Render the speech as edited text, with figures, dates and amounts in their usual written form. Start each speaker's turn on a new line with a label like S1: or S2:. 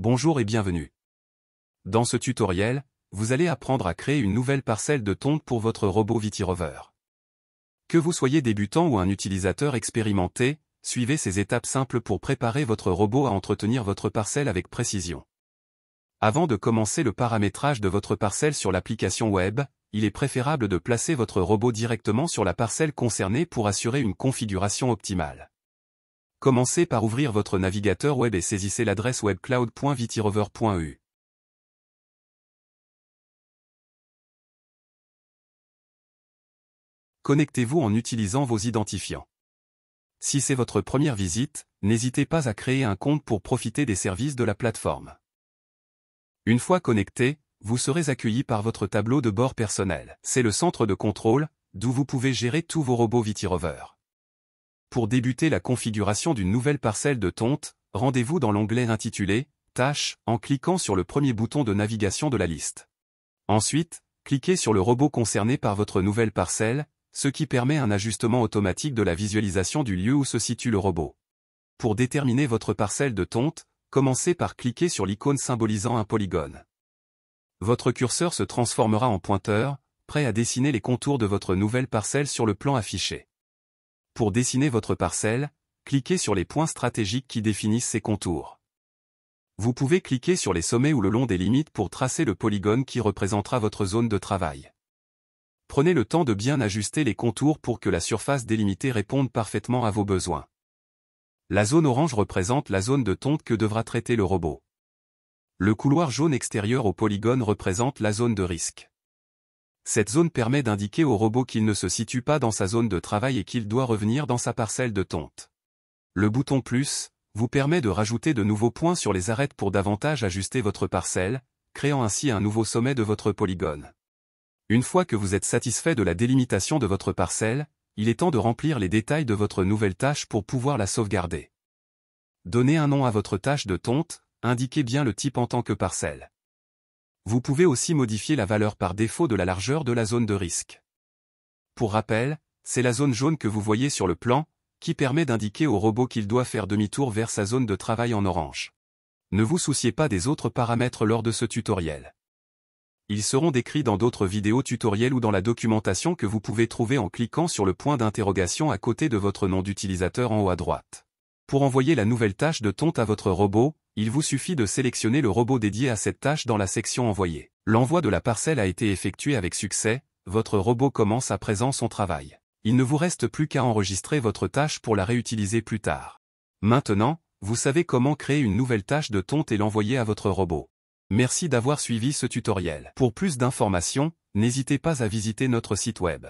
S1: Bonjour et bienvenue. Dans ce tutoriel, vous allez apprendre à créer une nouvelle parcelle de tonte pour votre robot Vitirover. Que vous soyez débutant ou un utilisateur expérimenté, suivez ces étapes simples pour préparer votre robot à entretenir votre parcelle avec précision. Avant de commencer le paramétrage de votre parcelle sur l'application web, il est préférable de placer votre robot directement sur la parcelle concernée pour assurer une configuration optimale. Commencez par ouvrir votre navigateur web et saisissez l'adresse web cloud.vitirover.eu. Connectez-vous en utilisant vos identifiants. Si c'est votre première visite, n'hésitez pas à créer un compte pour profiter des services de la plateforme. Une fois connecté, vous serez accueilli par votre tableau de bord personnel. C'est le centre de contrôle, d'où vous pouvez gérer tous vos robots Vitirover. Pour débuter la configuration d'une nouvelle parcelle de tonte, rendez-vous dans l'onglet intitulé « Tâches » en cliquant sur le premier bouton de navigation de la liste. Ensuite, cliquez sur le robot concerné par votre nouvelle parcelle, ce qui permet un ajustement automatique de la visualisation du lieu où se situe le robot. Pour déterminer votre parcelle de tonte, commencez par cliquer sur l'icône symbolisant un polygone. Votre curseur se transformera en pointeur, prêt à dessiner les contours de votre nouvelle parcelle sur le plan affiché. Pour dessiner votre parcelle, cliquez sur les points stratégiques qui définissent ces contours. Vous pouvez cliquer sur les sommets ou le long des limites pour tracer le polygone qui représentera votre zone de travail. Prenez le temps de bien ajuster les contours pour que la surface délimitée réponde parfaitement à vos besoins. La zone orange représente la zone de tonte que devra traiter le robot. Le couloir jaune extérieur au polygone représente la zone de risque. Cette zone permet d'indiquer au robot qu'il ne se situe pas dans sa zone de travail et qu'il doit revenir dans sa parcelle de tonte. Le bouton plus vous permet de rajouter de nouveaux points sur les arêtes pour davantage ajuster votre parcelle, créant ainsi un nouveau sommet de votre polygone. Une fois que vous êtes satisfait de la délimitation de votre parcelle, il est temps de remplir les détails de votre nouvelle tâche pour pouvoir la sauvegarder. Donnez un nom à votre tâche de tonte, indiquez bien le type en tant que parcelle. Vous pouvez aussi modifier la valeur par défaut de la largeur de la zone de risque. Pour rappel, c'est la zone jaune que vous voyez sur le plan, qui permet d'indiquer au robot qu'il doit faire demi-tour vers sa zone de travail en orange. Ne vous souciez pas des autres paramètres lors de ce tutoriel. Ils seront décrits dans d'autres vidéos tutoriels ou dans la documentation que vous pouvez trouver en cliquant sur le point d'interrogation à côté de votre nom d'utilisateur en haut à droite. Pour envoyer la nouvelle tâche de tonte à votre robot, il vous suffit de sélectionner le robot dédié à cette tâche dans la section Envoyer. L'envoi de la parcelle a été effectué avec succès, votre robot commence à présent son travail. Il ne vous reste plus qu'à enregistrer votre tâche pour la réutiliser plus tard. Maintenant, vous savez comment créer une nouvelle tâche de tonte et l'envoyer à votre robot. Merci d'avoir suivi ce tutoriel. Pour plus d'informations, n'hésitez pas à visiter notre site web.